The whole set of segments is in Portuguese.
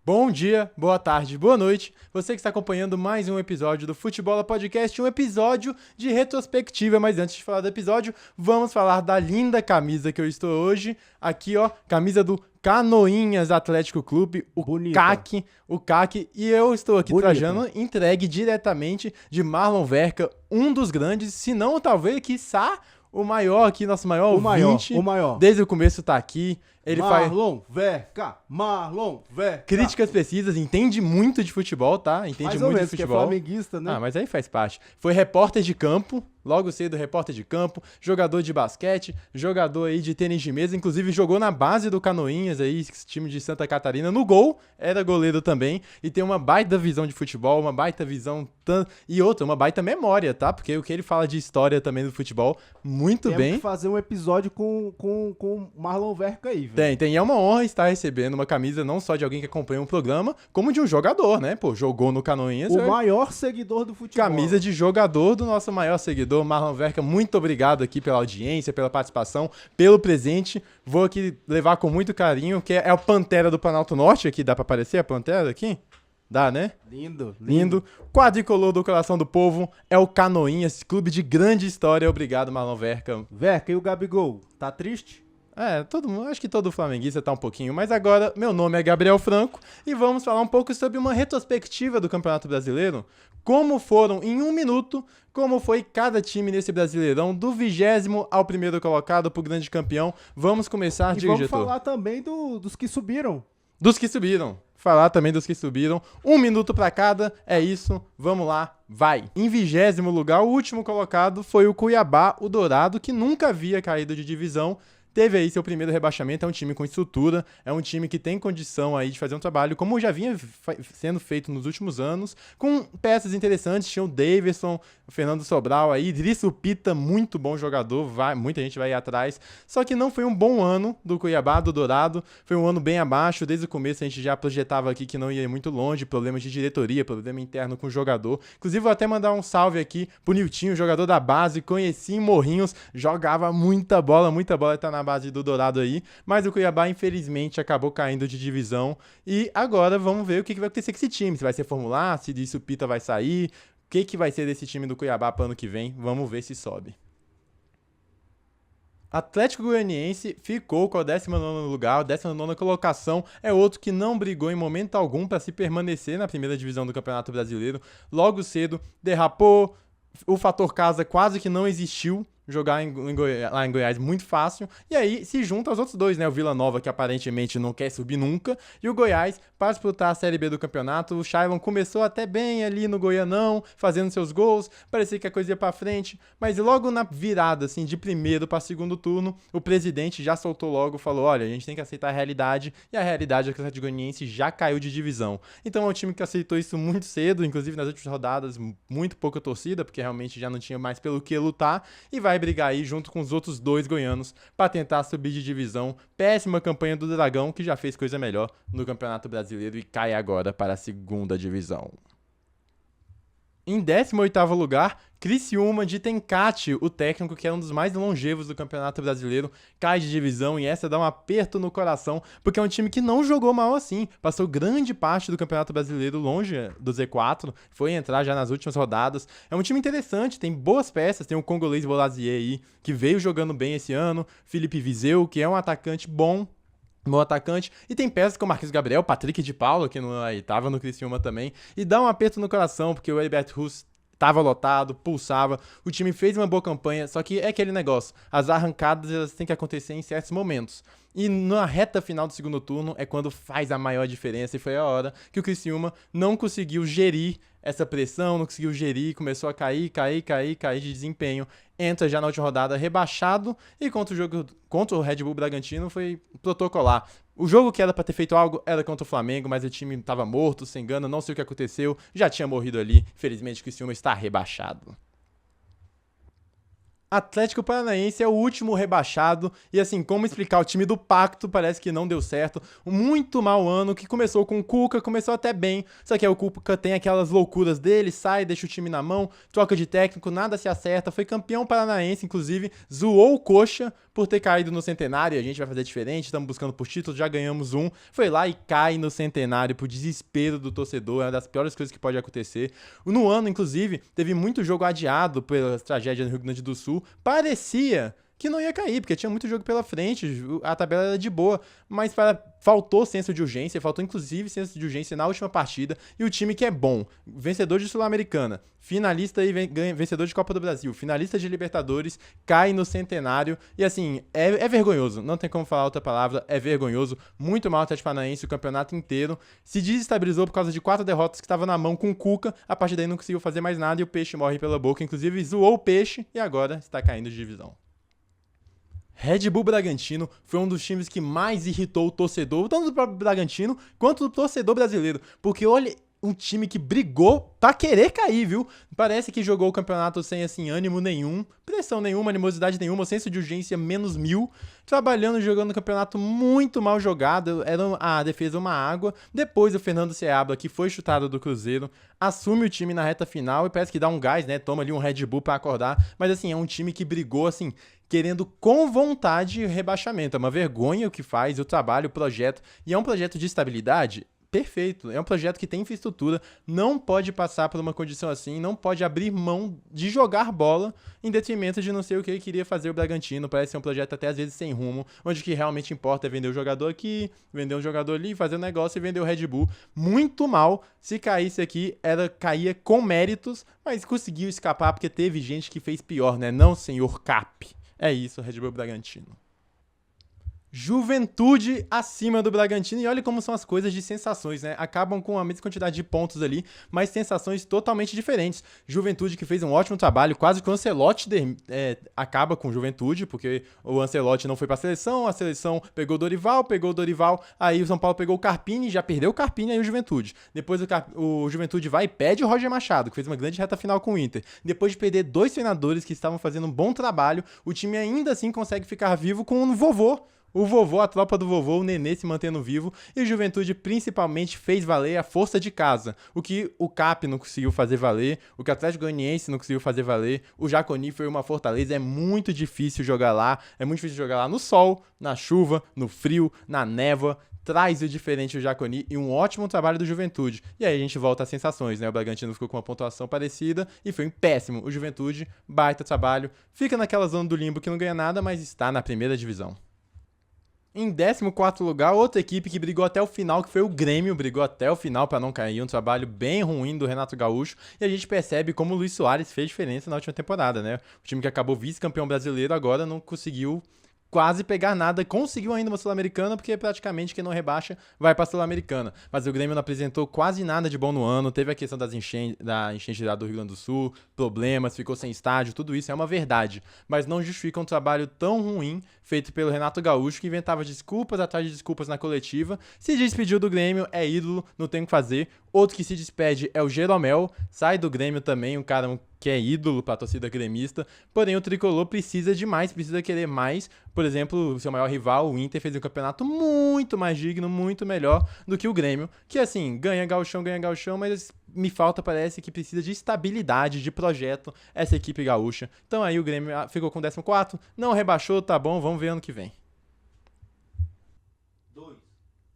Bom dia, boa tarde, boa noite. Você que está acompanhando mais um episódio do Futebola Podcast, um episódio de retrospectiva. Mas antes de falar do episódio, vamos falar da linda camisa que eu estou hoje. Aqui, ó, camisa do Canoinhas Atlético Clube, o CAC. E eu estou aqui trajando entregue diretamente de Marlon Verca, um dos grandes, se não talvez, quiçá, o maior aqui, nosso maior ouvinte. O maior. Desde o começo tá aqui. Ele Marlon Verca. Críticas precisas, entende muito de futebol, tá? Entende Mais muito ou menos, de futebol. que é flamenguista, né? Ah, mas aí faz parte. Foi repórter de campo, logo cedo repórter de campo, jogador de basquete, jogador aí de tênis de mesa, inclusive jogou na base do Canoinhas aí, esse time de Santa Catarina, no gol, era goleiro também, e tem uma baita visão de futebol, uma baita visão, e outra, uma baita memória, tá? Porque o que ele fala de história também do futebol, muito bem. Temos que fazer um episódio com Marlon Verca aí, velho. Tem. E é uma honra estar recebendo uma camisa não só de alguém que acompanha um programa, como de um jogador, né? Pô, jogou no Canoinhas. O maior seguidor do futebol. Camisa de jogador do nosso maior seguidor, Marlon Verca. Muito obrigado aqui pela audiência, pela participação, pelo presente. Vou aqui levar com muito carinho, que é o Pantera do Planalto Norte. Aqui, dá pra aparecer a Pantera aqui? Dá, né? Lindo. Quadricolor do coração do povo é o Canoinhas, clube de grande história. Obrigado, Marlon Verca. Verca, e o Gabigol? Tá triste? Acho que todo flamenguista tá um pouquinho, mas agora meu nome é Gabriel Franco e vamos falar um pouco sobre uma retrospectiva do Campeonato Brasileiro, como foram em um minuto, como foi cada time nesse Brasileirão, do 20º ao primeiro colocado pro grande campeão. Vamos começar, diretor. Vamos falar também dos que subiram. Falar também dos que subiram. Um minuto pra cada, é isso, vamos lá, vai. Em 20º lugar, o último colocado foi o Cuiabá, o Dourado, que nunca havia caído de divisão. Teve aí seu primeiro rebaixamento, é um time com estrutura, é um time que tem condição aí de fazer um trabalho, como já vinha sendo feito nos últimos anos, com peças interessantes, tinha o Davidson, o Fernando Sobral aí, Idrisso Pita, muito bom jogador, muita gente vai ir atrás, só que não foi um bom ano do Cuiabá, do Dourado, foi um ano bem abaixo, desde o começo a gente já projetava aqui que não ia muito longe, problemas de diretoria, problema interno com o jogador, inclusive vou até mandar um salve aqui pro Niltinho, jogador da base, conheci em Morrinhos, jogava muita bola, tá na base do Dourado aí, mas o Cuiabá infelizmente acabou caindo de divisão e agora vamos ver o que vai acontecer com esse time, se vai ser formular, se disso o Pita vai sair, o que vai ser desse time do Cuiabá para ano que vem, vamos ver se sobe. Atlético Goianiense ficou com o 19º lugar, a 19ª colocação, é outro que não brigou em momento algum para se permanecer na primeira divisão do Campeonato Brasileiro, logo cedo derrapou, o fator casa quase que não existiu, jogar lá em Goiás muito fácil, e aí se junta aos outros dois, né, o Vila Nova que aparentemente não quer subir nunca, e o Goiás para disputar a Série B do campeonato. O Shailon começou até bem ali no Goianão, fazendo seus gols, parecia que a coisa ia pra frente, mas logo na virada, assim, de primeiro para segundo turno, o presidente já soltou logo, falou, olha, a gente tem que aceitar a realidade, e a realidade é que o Atlético Goianiense já caiu de divisão. Então é um time que aceitou isso muito cedo, inclusive nas últimas rodadas, muito pouca torcida, porque realmente já não tinha mais pelo que lutar, e vai brigar aí junto com os outros dois goianos para tentar subir de divisão. Péssima campanha do Dragão, que já fez coisa melhor no Campeonato Brasileiro e cai agora para a segunda divisão. Em 18º lugar, Criciúma de Tencati, o técnico que é um dos mais longevos do Campeonato Brasileiro, cai de divisão e essa dá um aperto no coração, porque é um time que não jogou mal assim, passou grande parte do Campeonato Brasileiro longe do Z4, foi entrar já nas últimas rodadas. É um time interessante, tem boas peças, tem o congolês Bolazier aí, que veio jogando bem esse ano, Felipe Viseu, que é um atacante bom atacante, e tem peças como Marquinhos Gabriel, Patrick de Paula, que estava no Criciúma também, e dá um aperto no coração, porque o Heriberto Russo estava lotado, pulsava, o time fez uma boa campanha, só que é aquele negócio, as arrancadas elas têm que acontecer em certos momentos. E na reta final do segundo turno é quando faz a maior diferença, e foi a hora que o Criciúma não conseguiu gerir essa pressão, não conseguiu gerir, começou a cair de desempenho, entra já na última rodada rebaixado, e contra o Red Bull Bragantino foi protocolar. O jogo que era pra ter feito algo era contra o Flamengo, mas o time tava morto, sem engano, não sei o que aconteceu, já tinha morrido ali, infelizmente o Criciúma está rebaixado. Atlético Paranaense é o último rebaixado e assim, como explicar, o time do Pacto parece que não deu certo, um muito mau ano, que começou com o Cuca, começou até bem, só que aí o Cuca tem aquelas loucuras dele, sai, deixa o time na mão, troca de técnico, nada se acerta, foi campeão paranaense, inclusive, zoou o Coxa por ter caído no Centenário, a gente vai fazer diferente, estamos buscando por título, já ganhamos um, foi lá e cai no Centenário pro desespero do torcedor, é uma das piores coisas que pode acontecer. No ano, inclusive, teve muito jogo adiado pelas tragédias no Rio Grande do Sul, parecia que não ia cair, porque tinha muito jogo pela frente, a tabela era de boa, mas faltou senso de urgência, faltou inclusive senso de urgência na última partida, e o time que é bom, vencedor de Sul-Americana, finalista e vencedor de Copa do Brasil, finalista de Libertadores, cai no Centenário, e assim, é vergonhoso, não tem como falar outra palavra, é vergonhoso, muito mal o Atlético Paranaense o campeonato inteiro, se desestabilizou por causa de 4 derrotas que estava na mão com o Cuca, a partir daí não conseguiu fazer mais nada e o Peixe morre pela boca, inclusive zoou o Peixe e agora está caindo de divisão. Red Bull Bragantino foi um dos times que mais irritou o torcedor, tanto do próprio Bragantino quanto do torcedor brasileiro. Porque olha, um time que brigou pra querer cair, viu? Parece que jogou o campeonato sem, assim, ânimo nenhum, pressão nenhuma, animosidade nenhuma, senso de urgência -1000, trabalhando, jogando o campeonato muito mal jogado, a defesa uma água. Depois o Fernando Seabra, que foi chutado do Cruzeiro, assume o time na reta final e parece que dá um gás, né? Toma ali um Red Bull pra acordar, mas assim, é um time que brigou, assim, querendo com vontade rebaixamento. É uma vergonha o que faz, o trabalho, o projeto. E é um projeto de estabilidade perfeito. É um projeto que tem infraestrutura, não pode passar por uma condição assim, não pode abrir mão de jogar bola em detrimento de não sei o que ele queria fazer o Bragantino. Parece ser um projeto até às vezes sem rumo, onde o que realmente importa é vender o jogador aqui, vender um jogador ali, fazer um negócio e vender o Red Bull. Muito mal. Se caísse aqui, caía com méritos, mas conseguiu escapar porque teve gente que fez pior, né? Não, senhor Cap. É isso, Red Bull Bragantino. Juventude acima do Bragantino, e olha como são as coisas de sensações, né? Acabam com a mesma quantidade de pontos ali, mas sensações totalmente diferentes. Juventude que fez um ótimo trabalho, quase que o Ancelotti acaba com Juventude, porque o Ancelotti não foi pra seleção, a seleção pegou o Dorival, aí o São Paulo pegou o Carpini, já perdeu o Carpini, aí o Juventude. Depois o Juventude vai e pede o Roger Machado, que fez uma grande reta final com o Inter. Depois de perder 2 treinadores que estavam fazendo um bom trabalho, o time ainda assim consegue ficar vivo com um vovô. O vovô, a tropa do vovô, o Nenê se mantendo vivo, e o Juventude principalmente fez valer a força de casa, o que o Cap não conseguiu fazer valer, o que o Atlético Goianiense não conseguiu fazer valer, o Jaconi foi uma fortaleza, é muito difícil jogar lá no sol, na chuva, no frio, na névoa, traz o diferente o Jaconi e um ótimo trabalho do Juventude. E aí a gente volta às sensações, né? O Bragantino ficou com uma pontuação parecida e foi um péssimo. O Juventude, baita trabalho, fica naquela zona do limbo que não ganha nada, mas está na primeira divisão. Em 14º lugar, outra equipe que brigou até o final, que foi o Grêmio, brigou até o final para não cair, um trabalho bem ruim do Renato Gaúcho, e a gente percebe como o Luis Soares fez diferença na última temporada, né? O time que acabou vice-campeão brasileiro agora não conseguiu quase pegar nada, conseguiu ainda uma Sul-Americana, porque praticamente quem não rebaixa vai pra Sul-Americana. Mas o Grêmio não apresentou quase nada de bom no ano, teve a questão da enchente lá do Rio Grande do Sul, problemas, ficou sem estádio, tudo isso é uma verdade. Mas não justifica um trabalho tão ruim feito pelo Renato Gaúcho, que inventava desculpas atrás de desculpas na coletiva, se despediu do Grêmio, é ídolo, não tem o que fazer. Outro que se despede é o Jeromel, sai do Grêmio também, um cara que é ídolo para a torcida gremista, porém o Tricolor precisa de mais, precisa querer mais. Por exemplo, o seu maior rival, o Inter, fez um campeonato muito mais digno, muito melhor do que o Grêmio, que assim, ganha gauchão, mas me falta, parece que precisa de estabilidade, de projeto, essa equipe gaúcha. Então aí o Grêmio ficou com o 14º, não rebaixou, tá bom, vamos ver ano que vem. 2,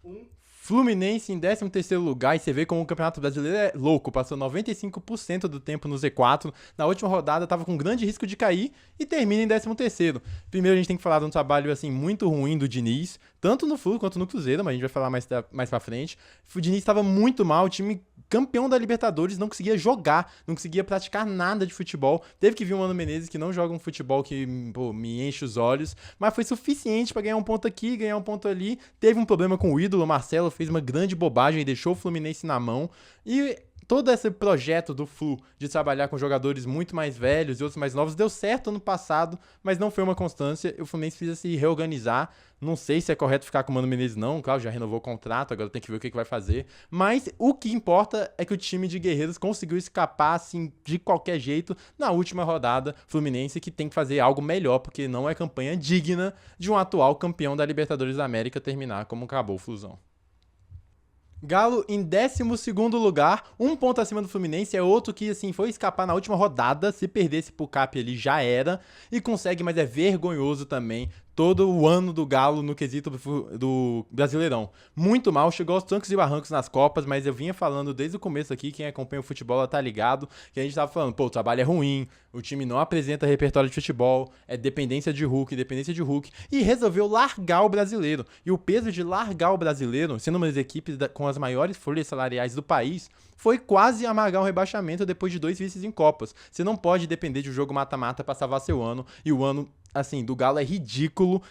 1... Fluminense em 13º lugar, e você vê como o Campeonato Brasileiro é louco, passou 95% do tempo no Z4, na última rodada estava com grande risco de cair e termina em 13º. Primeiro a gente tem que falar de um trabalho assim muito ruim do Diniz, tanto no Flu quanto no Cruzeiro, mas a gente vai falar mais pra frente. O Diniz estava muito mal, o time campeão da Libertadores não conseguia jogar, não conseguia praticar nada de futebol. Teve que vir o Mano Menezes, que não joga um futebol que me enche os olhos, mas foi suficiente para ganhar um ponto aqui, ganhar um ponto ali. Teve um problema com o ídolo, o Marcelo fez uma grande bobagem e deixou o Fluminense na mão. E todo esse projeto do Flu de trabalhar com jogadores muito mais velhos e outros mais novos deu certo ano passado, mas não foi uma constância. O Fluminense precisa se reorganizar. Não sei se é correto ficar com o Mano Menezes, não. Claro, já renovou o contrato, agora tem que ver o que vai fazer. Mas o que importa é que o time de Guerreiros conseguiu escapar, assim, de qualquer jeito na última rodada. Fluminense que tem que fazer algo melhor, porque não é campanha digna de um atual campeão da Libertadores da América terminar como acabou o Flusão. Galo em 12º lugar, um ponto acima do Fluminense, é outro que assim foi escapar na última rodada, se perdesse pro Cap ali já era, e consegue, mas é vergonhoso também, todo o ano do Galo no quesito do Brasileirão. Muito mal, chegou aos trancos e barrancos nas Copas, mas eu vinha falando desde o começo aqui, quem acompanha o futebol tá ligado, que a gente tava falando, pô, o trabalho é ruim, o time não apresenta repertório de futebol, é dependência de Hulk, e resolveu largar o Brasileiro. E o peso de largar o Brasileiro, sendo uma das equipes com as maiores folhas salariais do país, foi quase amargar um rebaixamento depois de 2 vices em Copas. Você não pode depender de um jogo mata-mata pra salvar seu ano, e o ano assim, do Galo é ridículo,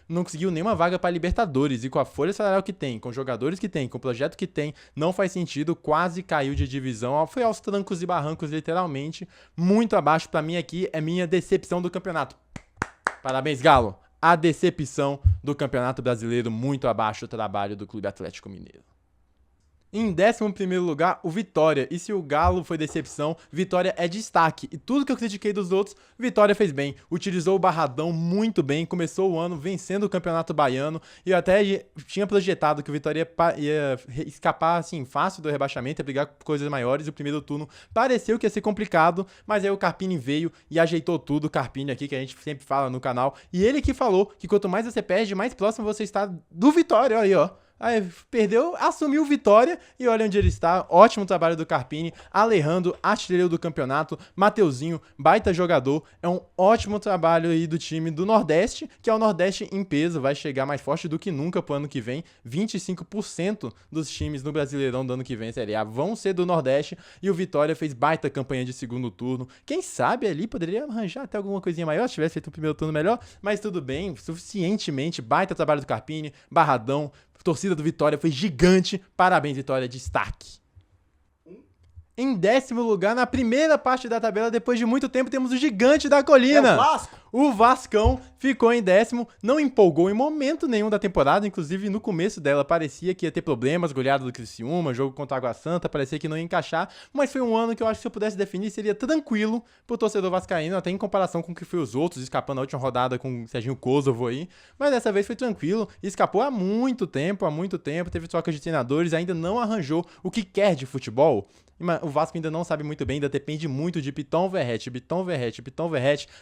não conseguiu nenhuma vaga para Libertadores, e com a folha salarial que tem, com os jogadores que tem, com o projeto que tem, não faz sentido, quase caiu de divisão, foi aos trancos e barrancos, literalmente, muito abaixo. Para mim aqui é minha decepção do campeonato. Parabéns, Galo, a decepção do Campeonato Brasileiro, muito abaixo do trabalho do Clube Atlético Mineiro. Em 11º lugar, o Vitória. E se o Galo foi decepção, Vitória é destaque. E tudo que eu critiquei dos outros, Vitória fez bem. Utilizou o Barradão muito bem, começou o ano vencendo o Campeonato Baiano. E eu até tinha projetado que o Vitória ia escapar assim, fácil do rebaixamento, ia brigar com coisas maiores. E o primeiro turno pareceu que ia ser complicado, mas aí o Carpini veio e ajeitou tudo. O Carpini aqui, que a gente sempre fala no canal. E ele que falou que quanto mais você perde, mais próximo você está do Vitória. Olha aí, ó. Aí perdeu, assumiu Vitória e olha onde ele está. Ótimo trabalho do Carpini. Alejandro, artilheiro do campeonato. Mateuzinho, baita jogador. É um ótimo trabalho aí do time do Nordeste, que é o Nordeste em peso. Vai chegar mais forte do que nunca pro ano que vem. 25% dos times no Brasileirão do ano que vem, Série A, vão ser do Nordeste. E o Vitória fez baita campanha de segundo turno. Quem sabe ali poderia arranjar até alguma coisinha maior, se tivesse feito um primeiro turno melhor. Mas tudo bem, suficientemente. Baita trabalho do Carpini, Barradão. A torcida do Vitória foi gigante. Parabéns, Vitória, destaque. Em 10º lugar, na primeira parte da tabela, depois de muito tempo, temos o gigante da colina. É o Vasco. O Vascão ficou em 10º, não empolgou em momento nenhum da temporada, inclusive no começo dela parecia que ia ter problemas, goleada do Criciúma, jogo contra a Água Santa, parecia que não ia encaixar, mas foi um ano que eu acho que se eu pudesse definir seria tranquilo pro torcedor vascaíno, até em comparação com o que foi os outros, escapando na última rodada com o Serginho Kosovo aí, mas dessa vez foi tranquilo, escapou há muito tempo, teve troca de treinadores, ainda não arranjou o que quer de futebol. O Vasco ainda não sabe muito bem, ainda depende muito de Piton Verratti,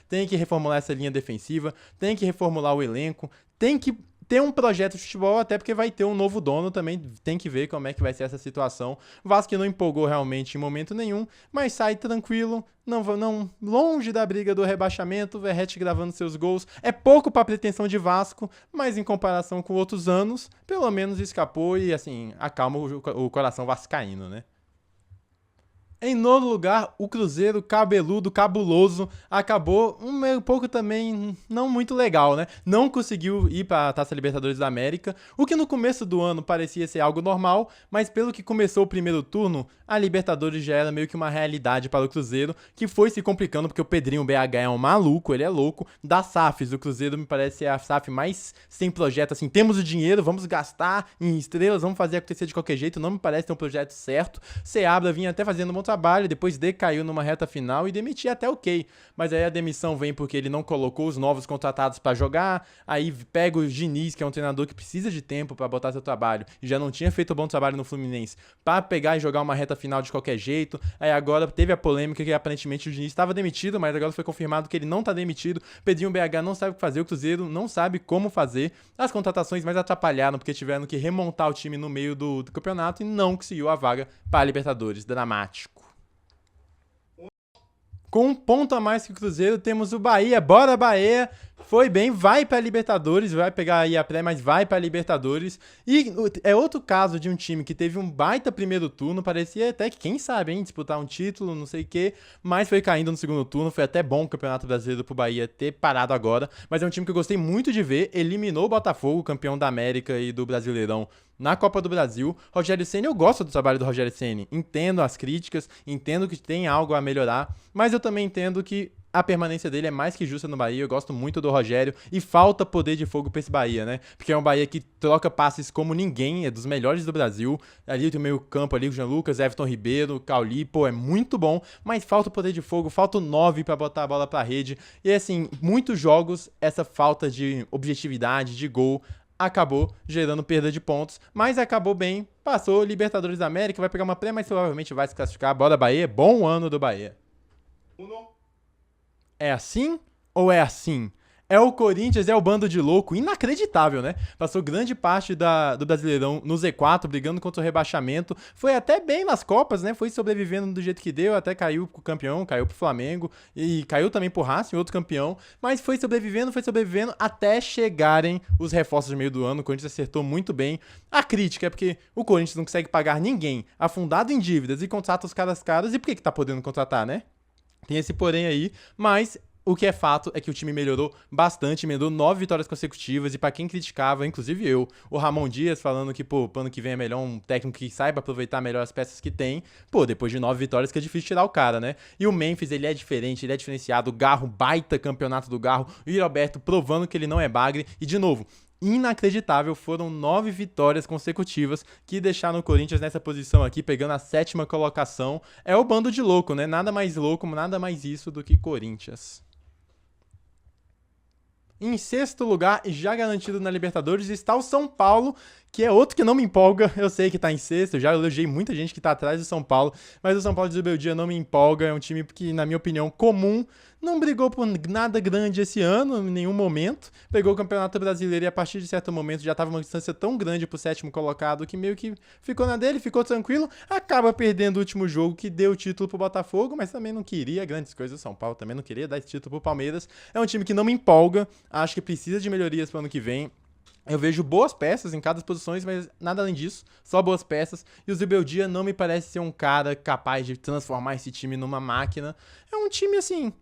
tem que reformular essa linha defensiva, tem que reformular o elenco, tem que ter um projeto de futebol, até porque vai ter um novo dono também, tem que ver como é que vai ser essa situação. O Vasco não empolgou realmente em momento nenhum, mas sai tranquilo, não longe da briga do rebaixamento, o Verratti gravando seus gols, é pouco para pretensão de Vasco, mas em comparação com outros anos, pelo menos escapou e assim, acalma o coração vascaíno, né? Em 9º lugar, o Cruzeiro cabeludo, cabuloso, acabou um pouco também não muito legal, né? Não conseguiu ir para a Taça Libertadores da América, o que no começo do ano parecia ser algo normal, mas pelo que começou o primeiro turno, a Libertadores já era meio que uma realidade para o Cruzeiro, que foi se complicando porque o Pedrinho BH é um maluco, ele é louco. Das SAFs, o Cruzeiro me parece ser a SAF mais sem projeto, assim, temos o dinheiro, vamos gastar em estrelas, vamos fazer acontecer de qualquer jeito, não me parece ter um projeto certo. Seabra vinha até fazendo um bom trabalho, depois decaiu numa reta final e demitia até ok. Mas aí a demissão vem porque ele não colocou os novos contratados para jogar, aí pega o Diniz, que é um treinador que precisa de tempo para botar seu trabalho, e já não tinha feito um bom trabalho no Fluminense, para pegar e jogar uma reta final de qualquer jeito. Aí agora teve a polêmica que aparentemente o Diniz estava demitido, mas agora foi confirmado que ele não está demitido. Pedrinho BH não sabe o que fazer, o Cruzeiro não sabe como fazer. As contratações mais atrapalharam porque tiveram que remontar o time no meio do campeonato e não conseguiu a vaga para a Libertadores. Dramático. Com um ponto a mais que o Cruzeiro, temos o Bahia. Bora, Bahia! Foi bem, vai pra Libertadores, vai pegar aí a pré, mas vai pra Libertadores. E é outro caso de um time que teve um baita primeiro turno, parecia até que, quem sabe, hein, disputar um título, não sei o quê, mas foi caindo no segundo turno, foi até bom o Campeonato Brasileiro pro Bahia ter parado agora, mas é um time que eu gostei muito de ver, eliminou o Botafogo, campeão da América e do Brasileirão, na Copa do Brasil. Rogério Ceni, eu gosto do trabalho do Rogério Ceni, entendo as críticas, entendo que tem algo a melhorar, mas eu também entendo que a permanência dele é mais que justa no Bahia. Eu gosto muito do Rogério e falta poder de fogo pra esse Bahia, né? Porque é um Bahia que troca passes como ninguém, é dos melhores do Brasil. Ali tem o meio campo ali, o Jean Lucas, Everton Ribeiro, Cauli, pô, é muito bom, mas falta o poder de fogo, falta o 9 pra botar a bola pra rede. E assim, muitos jogos, essa falta de objetividade, de gol, acabou gerando perda de pontos, mas acabou bem, passou Libertadores da América, vai pegar uma pré, mas provavelmente vai se classificar. Bora Bahia, bom ano do Bahia. É assim ou é assim? É o Corinthians, é o bando de louco, inacreditável, né? Passou grande parte do Brasileirão no Z4, brigando contra o rebaixamento. Foi até bem nas Copas, né? Foi sobrevivendo do jeito que deu, até caiu pro campeão, caiu pro Flamengo e caiu também pro Racing, outro campeão. Mas foi sobrevivendo até chegarem os reforços no meio do ano. O Corinthians acertou muito bem. A crítica é porque o Corinthians não consegue pagar ninguém, afundado em dívidas e contrata os caras caros. E por que tá podendo contratar, né? Tem esse porém aí, mas o que é fato é que o time melhorou bastante, emendou 9 vitórias consecutivas, e pra quem criticava, inclusive eu, o Ramon Dias falando que, pô, pro ano que vem é melhor um técnico que saiba aproveitar melhor as peças que tem, pô, depois de 9 vitórias que é difícil tirar o cara, né? E o Memphis, ele é diferente, ele é diferenciado, o Garro, baita campeonato do Garro, o Yuri Alberto provando que ele não é bagre, e de novo, inacreditável, foram 9 vitórias consecutivas que deixaram o Corinthians nessa posição aqui, pegando a 7ª colocação. É o bando de louco, né? Nada mais louco, nada mais isso do que Corinthians. Em 6º lugar, já garantido na Libertadores, está o São Paulo, que é outro que não me empolga. Eu sei que tá em 6º, eu já elogiei muita gente que tá atrás do São Paulo, mas o São Paulo de Zubeldia não me empolga. É um time que, na minha opinião, comum, não brigou por nada grande esse ano, em nenhum momento. Pegou o Campeonato Brasileiro e a partir de certo momento já estava uma distância tão grande pro 7º colocado que meio que ficou na dele, ficou tranquilo. Acaba perdendo o último jogo que deu o título pro Botafogo, mas também não queria grandes coisas. O São Paulo também não queria dar esse título pro Palmeiras. É um time que não me empolga, acho que precisa de melhorias pro ano que vem. Eu vejo boas peças em cada posição, mas nada além disso, só boas peças. E o Zubeldia não me parece ser um cara capaz de transformar esse time numa máquina. É um time assim,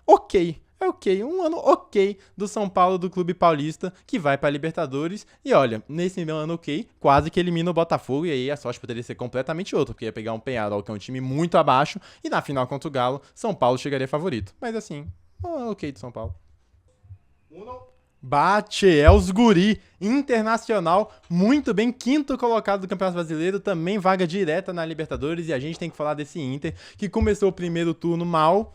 ok. É ok, um ano ok do São Paulo, do Clube Paulista, que vai pra Libertadores. E olha, nesse meu ano ok, quase que elimina o Botafogo. E aí a sorte poderia ser completamente outra, porque ia pegar um Peñarol, que é um time muito abaixo. E na final contra o Galo, São Paulo chegaria favorito. Mas assim, ok do São Paulo. Bate, é os guri, Internacional, muito bem, 5º colocado do Campeonato Brasileiro, também vaga direta na Libertadores, e a gente tem que falar desse Inter, que começou o primeiro turno mal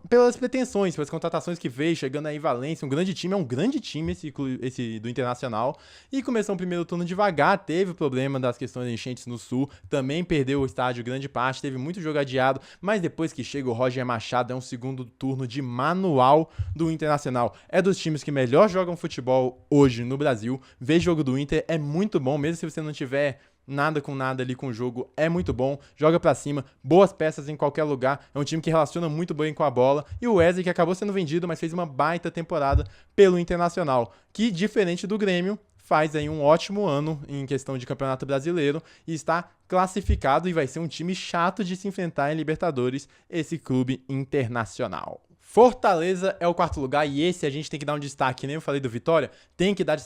pelas pretensões, pelas contratações que veio, chegando aí em Valência, um grande time, é um grande time esse do Internacional, e começou o primeiro turno devagar, teve o problema das questões de enchentes no Sul, também perdeu o estádio grande parte, teve muito jogo adiado, mas depois que chega o Roger Machado, é um segundo turno de manual do Internacional, é dos times que melhor jogam futebol hoje no Brasil, ver jogo do Inter é muito bom, mesmo se você não tiver nada com nada ali com o jogo, é muito bom, joga pra cima, boas peças em qualquer lugar, é um time que relaciona muito bem com a bola, e o Wesley que acabou sendo vendido, mas fez uma baita temporada pelo Internacional, que diferente do Grêmio, faz aí um ótimo ano em questão de Campeonato Brasileiro e está classificado e vai ser um time chato de se enfrentar em Libertadores, esse clube Internacional. Fortaleza é o 4º lugar e esse a gente tem que dar um destaque, nem eu falei do Vitória, tem que dar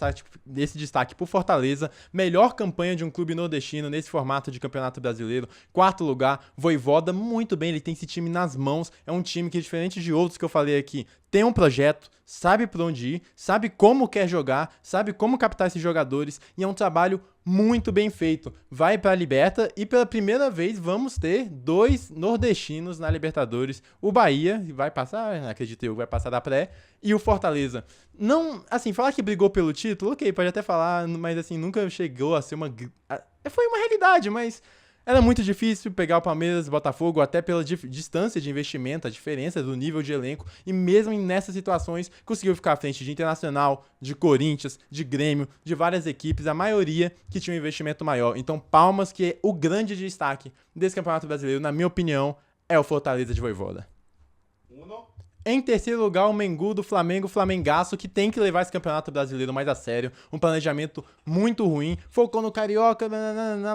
esse destaque pro Fortaleza, melhor campanha de um clube nordestino nesse formato de Campeonato Brasileiro, 4º lugar, Vojvoda muito bem, ele tem esse time nas mãos, é um time que diferente de outros que eu falei aqui, tem um projeto, sabe por onde ir, sabe como quer jogar, sabe como captar esses jogadores e é um trabalho muito bem feito. Vai para a Liberta e pela primeira vez vamos ter 2 nordestinos na Libertadores. O Bahia vai passar, acredito eu, vai passar da pré e o Fortaleza. Não, assim, falar que brigou pelo título, ok, pode até falar, mas assim, nunca chegou a ser uma... Foi uma realidade, mas... Era muito difícil pegar o Palmeiras e Botafogo, até pela distância de investimento, a diferença do nível de elenco, e mesmo nessas situações conseguiu ficar à frente de Internacional, de Corinthians, de Grêmio, de várias equipes, a maioria que tinha um investimento maior. Então, palmas, que é o grande destaque desse Campeonato Brasileiro, na minha opinião, é o Fortaleza de Vojvoda. Em terceiro lugar, o Mengu do Flamengo, Flamengaço, que tem que levar esse campeonato brasileiro mais a sério. Um planejamento muito ruim. Focou no Carioca,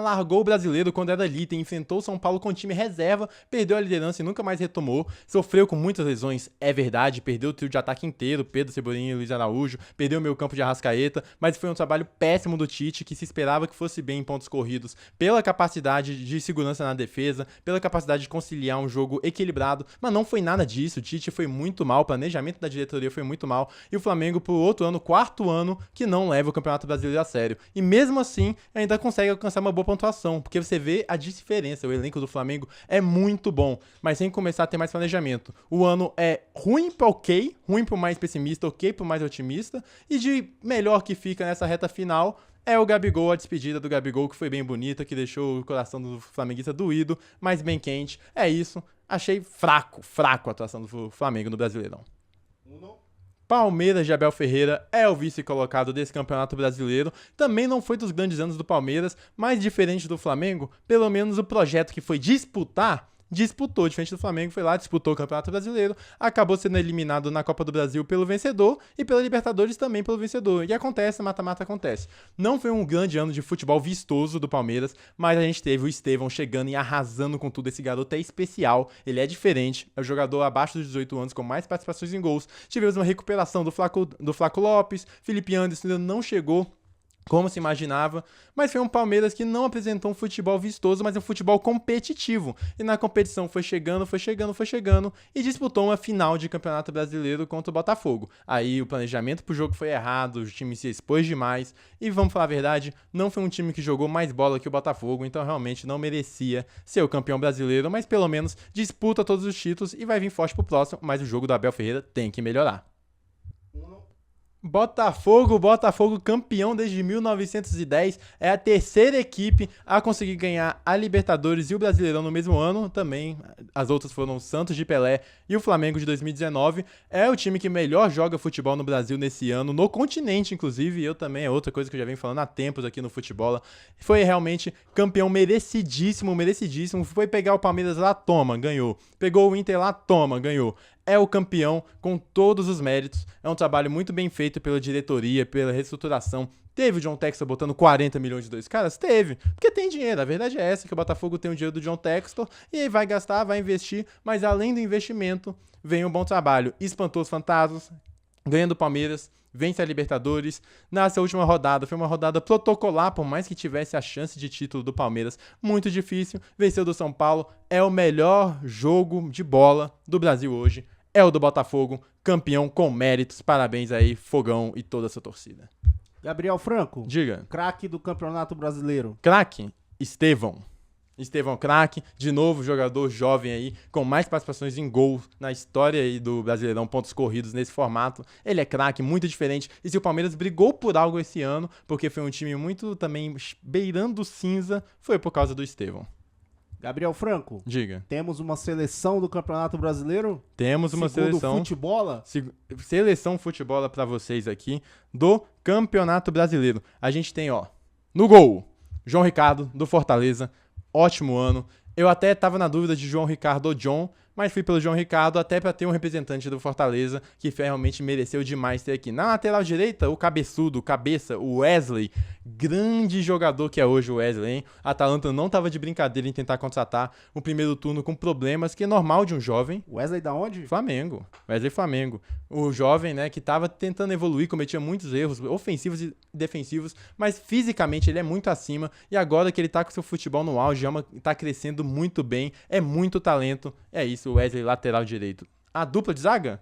largou o brasileiro quando era líder, enfrentou o São Paulo com time reserva, perdeu a liderança e nunca mais retomou. Sofreu com muitas lesões, é verdade, perdeu o trio de ataque inteiro, Pedro Cebolinha e Luiz Araújo, perdeu o meio campo de Arrascaeta, mas foi um trabalho péssimo do Tite, que se esperava que fosse bem em pontos corridos, pela capacidade de segurança na defesa, pela capacidade de conciliar um jogo equilibrado, mas não foi nada disso. O Tite foi muito mal, o planejamento da diretoria foi muito mal, e o Flamengo, por outro ano, quarto ano, que não leva o Campeonato Brasileiro a sério. E mesmo assim, ainda consegue alcançar uma boa pontuação, porque você vê a diferença. O elenco do Flamengo é muito bom, mas tem que começar a ter mais planejamento. O ano é ruim para ok, ruim para o mais pessimista, ok para o mais otimista, e de melhor que fica nessa reta final é o Gabigol, a despedida do Gabigol, que foi bem bonita, que deixou o coração do flamenguista doído, mas bem quente. É isso. Achei fraco a atuação do Flamengo no Brasileirão. Palmeiras de Abel Ferreira é o vice-colocado desse Campeonato Brasileiro. Também não foi dos grandes anos do Palmeiras, mas diferente do Flamengo, pelo menos o projeto que foi disputou, diferente do Flamengo, foi lá, disputou o Campeonato Brasileiro, acabou sendo eliminado na Copa do Brasil pelo vencedor e pela Libertadores também pelo vencedor. E acontece, mata-mata acontece. Não foi um grande ano de futebol vistoso do Palmeiras, mas a gente teve o Estevão chegando e arrasando com tudo. Esse garoto é especial, ele é diferente, é o jogador abaixo dos 18 anos com mais participações em gols. Tivemos uma recuperação do Flaco Lopes, Felipe Anderson ainda não chegou como se imaginava, mas foi um Palmeiras que não apresentou um futebol vistoso, mas um futebol competitivo. E na competição foi chegando e disputou uma final de Campeonato Brasileiro contra o Botafogo. Aí o planejamento pro jogo foi errado, o time se expôs demais e, vamos falar a verdade, não foi um time que jogou mais bola que o Botafogo, então realmente não merecia ser o campeão brasileiro, mas pelo menos disputa todos os títulos e vai vir forte pro próximo, mas o jogo do Abel Ferreira tem que melhorar. Botafogo campeão desde 1910, é a terceira equipe a conseguir ganhar a Libertadores e o Brasileirão no mesmo ano, também as outras foram o Santos de Pelé e o Flamengo de 2019, é o time que melhor joga futebol no Brasil nesse ano, no continente inclusive, eu também, é outra coisa que eu já venho falando há tempos aqui no futebol, foi realmente campeão merecidíssimo, foi pegar o Palmeiras lá, toma, ganhou, pegou o Inter lá, toma, ganhou. É o campeão com todos os méritos. É um trabalho muito bem feito pela diretoria, pela reestruturação. Teve o John Textor botando 40 milhões de dois caras? Teve, porque tem dinheiro. A verdade é essa, que o Botafogo tem o dinheiro do John Textor e aí vai gastar, vai investir, mas além do investimento, vem um bom trabalho. Espantou os fantasmas, ganhando o Palmeiras, vence a Libertadores. Nessa última rodada, foi uma rodada protocolar, por mais que tivesse a chance de título do Palmeiras, muito difícil. Venceu do São Paulo, é o melhor jogo de bola do Brasil hoje. É o do Botafogo, campeão com méritos. Parabéns aí, Fogão e toda a sua torcida. Gabriel Franco. Diga. Craque do Campeonato Brasileiro. Craque, Estevão craque, de novo jogador jovem aí, com mais participações em gol na história aí do Brasileirão, pontos corridos nesse formato. Ele é craque, muito diferente. E se o Palmeiras brigou por algo esse ano, porque foi um time muito também beirando cinza, foi por causa do Estevão. Gabriel Franco. Diga. Temos uma seleção do Campeonato Brasileiro? Temos uma seleção. Futebola? Seleção futebola pra vocês aqui do Campeonato Brasileiro. A gente tem, no gol, João Ricardo, do Fortaleza. Ótimo ano. Eu até tava na dúvida de João Ricardo ou John, mas fui pelo João Ricardo até para ter um representante do Fortaleza que realmente mereceu demais ter aqui. Na lateral direita, o cabeçudo, o Wesley, grande jogador que é hoje o Wesley, hein? A Atalanta não tava de brincadeira em tentar contratar o primeiro turno com problemas, que é normal de um jovem. Wesley da onde? Flamengo. Wesley Flamengo. O jovem, né, que tava tentando evoluir, cometia muitos erros ofensivos e defensivos, mas fisicamente ele é muito acima e agora que ele tá com seu futebol no auge, tá crescendo muito bem, é muito talento. É isso, o Wesley lateral direito. A dupla de zaga?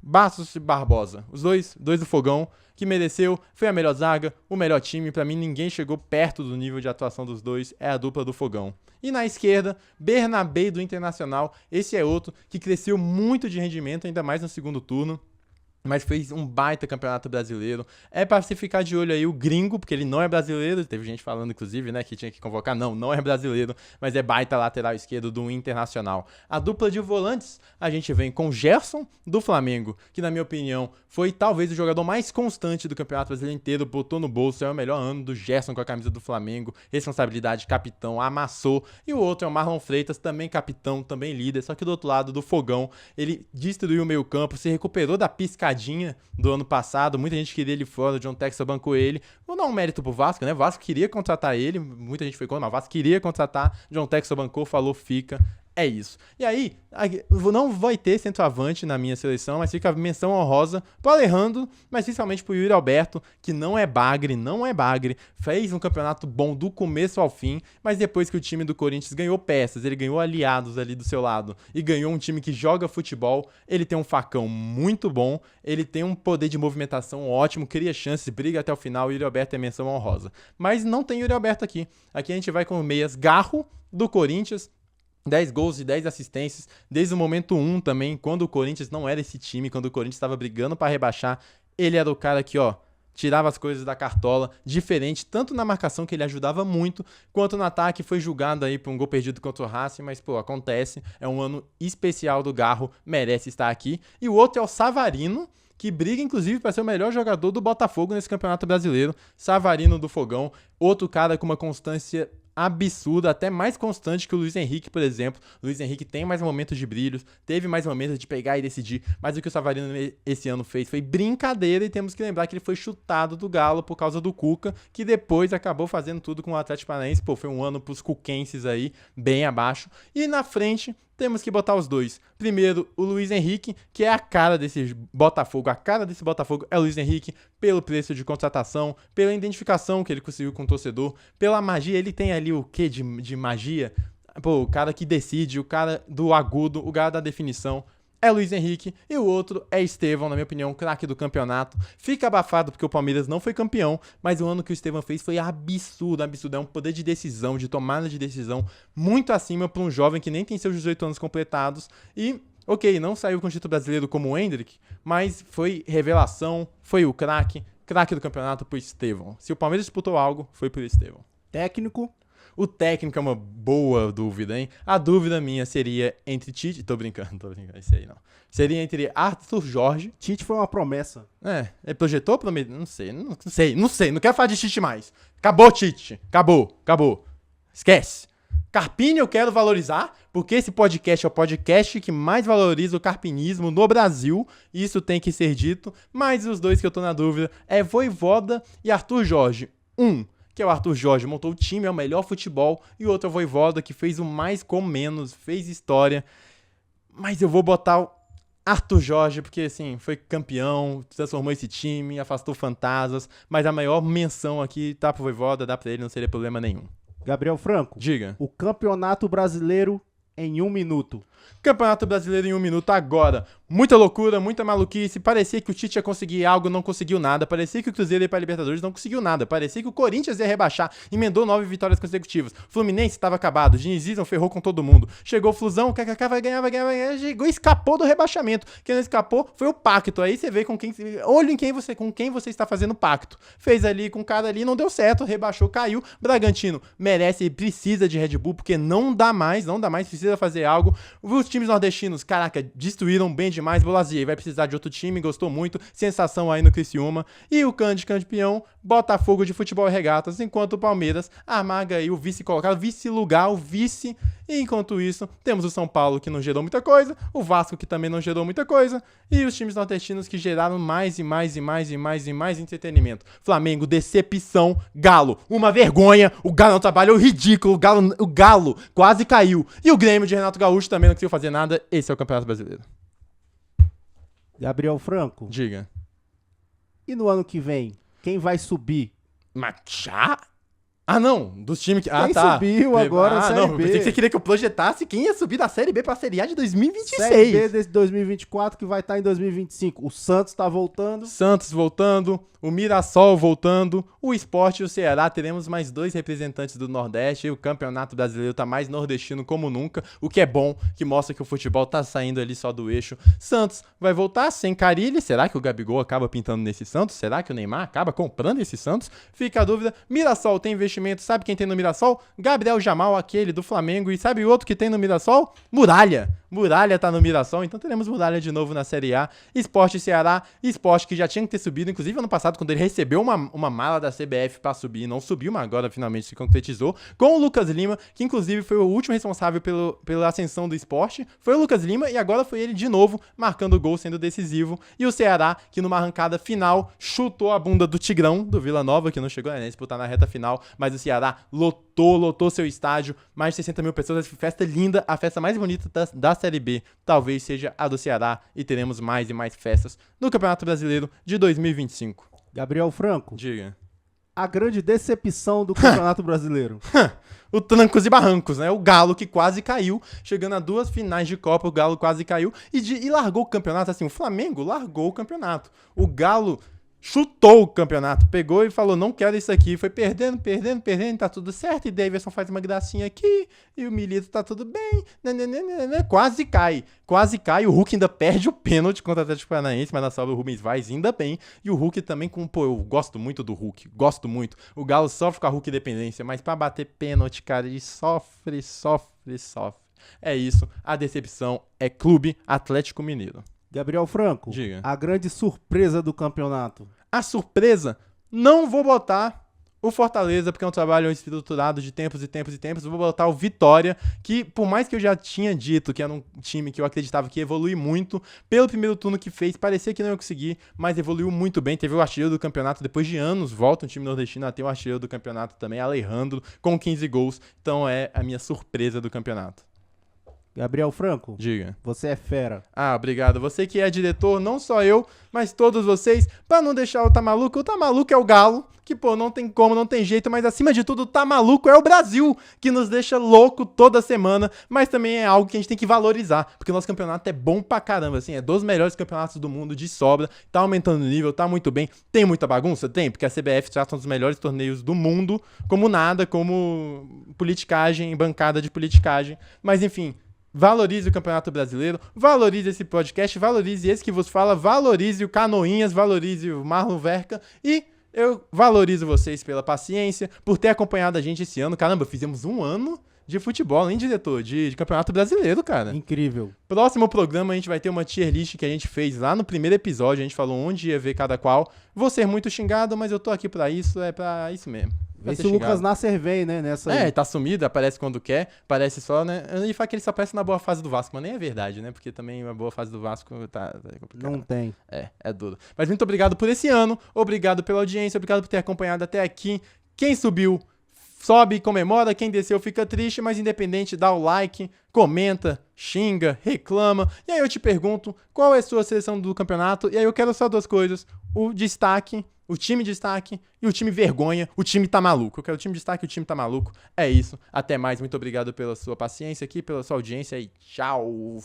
Bastos e Barbosa. Os dois do Fogão, que mereceu, foi a melhor zaga, o melhor time. Pra mim, ninguém chegou perto do nível de atuação dos dois. É a dupla do Fogão. E na esquerda, Bernabé do Internacional. Esse é outro que cresceu muito de rendimento, ainda mais no segundo turno. mas fez um baita campeonato brasileiro. É pra se ficar de olho aí o Gringo, porque ele não é brasileiro. Teve gente falando, inclusive, né, que tinha que convocar. Não é brasileiro, mas é baita lateral esquerdo do Internacional. A dupla de volantes, a gente vem com o Gerson, do Flamengo, que na minha opinião foi talvez o jogador mais constante do Campeonato Brasileiro inteiro, botou no bolso, é o melhor ano do Gerson com a camisa do Flamengo, responsabilidade, capitão, amassou. E o outro é o Marlon Freitas, também capitão, também líder, só que do outro lado do fogão, ele destruiu o meio campo, se recuperou da piscadinha do ano passado, muita gente queria ele fora, o John Textor bancou ele. Vou dar um mérito pro Vasco, né? O Vasco queria contratar ele, muita gente foi contra, mas o Vasco queria contratar, John Textor bancou, falou, fica. É isso. E aí, não vai ter centroavante na minha seleção, mas fica a menção honrosa pro Alejandro, mas principalmente pro Yuri Alberto, que não é bagre, fez um campeonato bom do começo ao fim, mas depois que o time do Corinthians ganhou peças, ele ganhou aliados ali do seu lado e ganhou um time que joga futebol, ele tem um facão muito bom, ele tem um poder de movimentação ótimo, cria chances, briga até o final, o Yuri Alberto é menção honrosa. Mas não tem Yuri Alberto aqui. Aqui a gente vai com o meias Garro, do Corinthians, 10 gols e 10 assistências, desde o momento 1 também, quando o Corinthians não era esse time, quando o Corinthians estava brigando para rebaixar, ele era o cara que, tirava as coisas da cartola, diferente, tanto na marcação, que ele ajudava muito, quanto no ataque, foi julgado aí por um gol perdido contra o Racing, mas, acontece, é um ano especial do Garro, merece estar aqui. E o outro é o Savarino, que briga, inclusive, para ser o melhor jogador do Botafogo nesse Campeonato Brasileiro, Savarino do Fogão, outro cara com uma constância absurda, até mais constante que o Luiz Henrique, por exemplo. O Luiz Henrique tem mais momentos de brilhos, teve mais momentos de pegar e decidir, mas o que o Savarino esse ano fez foi brincadeira, e temos que lembrar que ele foi chutado do Galo por causa do Cuca, que depois acabou fazendo tudo com o Atlético Paranaense. Foi um ano pros cuquenses aí, bem abaixo. E na frente, temos que botar os dois. Primeiro, o Luiz Henrique, que é a cara desse Botafogo. A cara desse Botafogo é o Luiz Henrique, pelo preço de contratação, pela identificação que ele conseguiu com o torcedor, pela magia. Ele tem ali o quê de magia? O cara que decide, o cara do agudo, o cara da definição. É Luiz Henrique, e o outro é Estevão, na minha opinião, craque do campeonato. Fica abafado porque o Palmeiras não foi campeão, mas o ano que o Estevão fez foi absurdo. É um poder de decisão, de tomada de decisão muito acima para um jovem que nem tem seus 18 anos completados. E, não saiu com o título brasileiro como o Endrick, mas foi revelação, foi o craque do campeonato pro Estevão. Se o Palmeiras disputou algo, foi pro Estevão. Técnico? O técnico é uma boa dúvida, hein? A dúvida minha seria entre Tite... Tô brincando, esse aí não. Seria entre Arthur Jorge... Tite foi uma promessa. Ele projetou? Não sei. Não quero falar de Tite mais. Acabou, Tite. Acabou. Esquece. Carpini eu quero valorizar, porque esse podcast é o podcast que mais valoriza o carpinismo no Brasil. Isso tem que ser dito. Mas os dois que eu tô na dúvida é Vojvoda e Arthur Jorge. Que é o Arthur Jorge, montou o time, é o melhor futebol, e o outro é o Vojvoda, que fez o mais com menos, fez história. Mas eu vou botar o Arthur Jorge, porque assim, foi campeão, transformou esse time, afastou fantasmas, mas a maior menção aqui tá pro Vojvoda, dá pra ele, não seria problema nenhum. Gabriel Franco, diga. O Campeonato Brasileiro em 1 minuto. Campeonato Brasileiro em 1 minuto agora. Muita loucura, muita maluquice. Parecia que o Tite ia conseguir algo, não conseguiu nada. Parecia que o Cruzeiro ia pra Libertadores, não conseguiu nada. Parecia que o Corinthians ia rebaixar, emendou 9 vitórias consecutivas. Fluminense estava acabado, Dinizismo ferrou com todo mundo. Chegou o Flusão, KKK vai ganhar. Chegou e escapou do rebaixamento. Quem não escapou foi o pacto. Aí você vê com quem você está fazendo pacto. Fez ali com o cara ali, não deu certo, rebaixou, caiu. Bragantino merece e precisa de Red Bull, porque não dá mais, precisa fazer algo. Os times nordestinos, caraca, destruíram bem demais. Bolazia vai precisar de outro time, gostou muito. Sensação aí no Criciúma. E o campeão, Botafogo de Futebol e Regatas, enquanto o Palmeiras amarga aí o vice-colocado, vice-lugar, o vice. E enquanto isso, temos o São Paulo, que não gerou muita coisa, o Vasco, que também não gerou muita coisa, e os times nordestinos que geraram mais entretenimento. Flamengo, decepção. Galo, uma vergonha. O Galo não trabalhou, ridículo. O Galo quase caiu. E o Grêmio de Renato Gaúcho também não conseguiu fazer nada. Esse é o Campeonato Brasileiro. Gabriel Franco. Diga. E no ano que vem, quem vai subir? Mas já? Ah, não, dos times que... Quem subiu agora, Série não, B. pensei que você queria que eu projetasse quem ia subir da Série B pra Série A de 2026. Série B desse 2024 que vai estar em 2025. O Santos tá voltando. Santos voltando, o Mirassol voltando, o Sport e o Ceará. Teremos mais 2 representantes do Nordeste e o Campeonato Brasileiro tá mais nordestino como nunca, o que é bom, que mostra que o futebol tá saindo ali só do eixo. Santos vai voltar sem Carille. Será que o Gabigol acaba pintando nesse Santos? Será que o Neymar acaba comprando esse Santos? Fica a dúvida. Mirassol tem investimento. Sabe quem tem no Mirassol? Gabriel Jamal, aquele do Flamengo. E sabe o outro que tem no Mirassol? Muralha. Muralha tá no Mirassol, então teremos Muralha de novo na Série A. Sport e Ceará, Sport que já tinha que ter subido, inclusive ano passado, quando ele recebeu uma mala da CBF pra subir, não subiu, mas agora finalmente se concretizou, com o Lucas Lima, que inclusive foi o último responsável pela ascensão do Sport, foi o Lucas Lima, e agora foi ele de novo, marcando o gol, sendo decisivo, e o Ceará, que numa arrancada final, chutou a bunda do Tigrão, do Vila Nova, que não chegou a disputar na reta final, mas o Ceará lotou seu estádio, mais de 60 mil pessoas, essa festa linda, a festa mais bonita da Série B, talvez seja a do Ceará, e teremos mais e mais festas no Campeonato Brasileiro de 2025. Gabriel Franco, Diga. a grande decepção do Campeonato Brasileiro. O trancos e barrancos, né? O Galo que quase caiu, chegando a 2 finais de Copa, o Galo quase caiu e largou o campeonato, assim, o Flamengo largou o campeonato. O Galo chutou o campeonato, pegou e falou, não quero isso aqui, foi perdendo, tá tudo certo, e Davidson faz uma gracinha aqui, e o Milito tá tudo bem, quase cai, o Hulk ainda perde o pênalti contra o Atlético Paranaense, mas na salva o Rubens Vaz ainda bem, e o Hulk também eu gosto muito do Hulk, gosto muito, o Galo sofre com a Hulk dependência, mas pra bater pênalti, cara, ele sofre, é isso, a decepção é Clube Atlético Mineiro. Gabriel Franco, Diga. a grande surpresa do campeonato. A surpresa, não vou botar o Fortaleza, porque é um trabalho estruturado de tempos e tempos. Vou botar o Vitória, que por mais que eu já tinha dito que era um time que eu acreditava que ia evoluir muito, pelo primeiro turno que fez, parecia que não ia conseguir, mas evoluiu muito bem. Teve o artilheiro do campeonato, depois de anos, volta um time nordestino a ter o artilheiro do campeonato também, Alejandro, com 15 gols. Então é a minha surpresa do campeonato. Gabriel Franco, Diga. você é fera. Ah, obrigado. Você que é diretor, não só eu, mas todos vocês, pra não deixar o Tá Maluco é o Galo, que, pô, não tem como, não tem jeito, mas acima de tudo, o Tá Maluco é o Brasil, que nos deixa louco toda semana, mas também é algo que a gente tem que valorizar, porque o nosso campeonato é bom pra caramba, assim, é dos melhores campeonatos do mundo de sobra, tá aumentando o nível, tá muito bem. Tem muita bagunça? Tem, porque a CBF trata um dos melhores torneios do mundo, como nada, como politicagem, bancada de politicagem, mas enfim... Valorize o Campeonato Brasileiro, valorize esse podcast, valorize esse que vos fala, valorize o Canoinhas, valorize o Marlon Verca e eu valorizo vocês pela paciência, por ter acompanhado a gente esse ano. Caramba, fizemos um ano de futebol, hein, diretor? De Campeonato Brasileiro, cara. Incrível. Próximo programa a gente vai ter uma tier list que a gente fez lá no primeiro episódio, a gente falou onde ia ver cada qual. Vou ser muito xingado, mas eu tô aqui pra isso, é pra isso mesmo. Vê se o Lucas Nasser vem, né, nessa aí. Tá sumido, aparece quando quer, parece só, né? Eu ia falar que ele só aparece na boa fase do Vasco, mas nem é verdade, né? Porque também a boa fase do Vasco tá complicado. Não tem. É duro. Mas muito obrigado por esse ano, obrigado pela audiência, obrigado por ter acompanhado até aqui. Quem subiu, sobe e comemora, quem desceu fica triste, mas independente, dá o like, comenta, xinga, reclama. E aí eu te pergunto, qual é a sua seleção do campeonato? E aí eu quero só 2 coisas, o destaque, o time destaque e o time vergonha, o time tá maluco. Eu quero o time destaque e o time tá maluco. É isso. Até mais. Muito obrigado pela sua paciência aqui, pela sua audiência e tchau.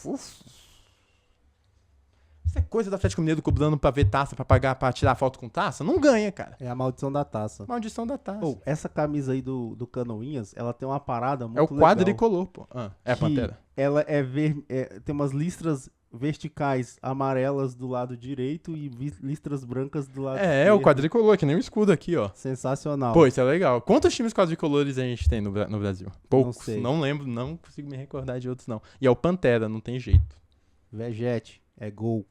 Isso é coisa do Atlético Mineiro cobrando pra ver taça, pra pagar, pra tirar foto com taça? Não ganha, cara. É a maldição da taça. Maldição da taça. Oh, essa camisa aí do Canoinhas, ela tem uma parada muito legal. É o legal, quadricolor, pô. É a Pantera. Ela tem umas listras verticais amarelas do lado direito e listras brancas do lado esquerdo. É o quadricolor, que nem o escudo aqui, ó. Sensacional. Pô, isso é legal. Quantos times quadricolores a gente tem no Brasil? Poucos. Não sei. Não lembro, não consigo me recordar de outros, não. E é o Pantera, não tem jeito. Vegete, é gol.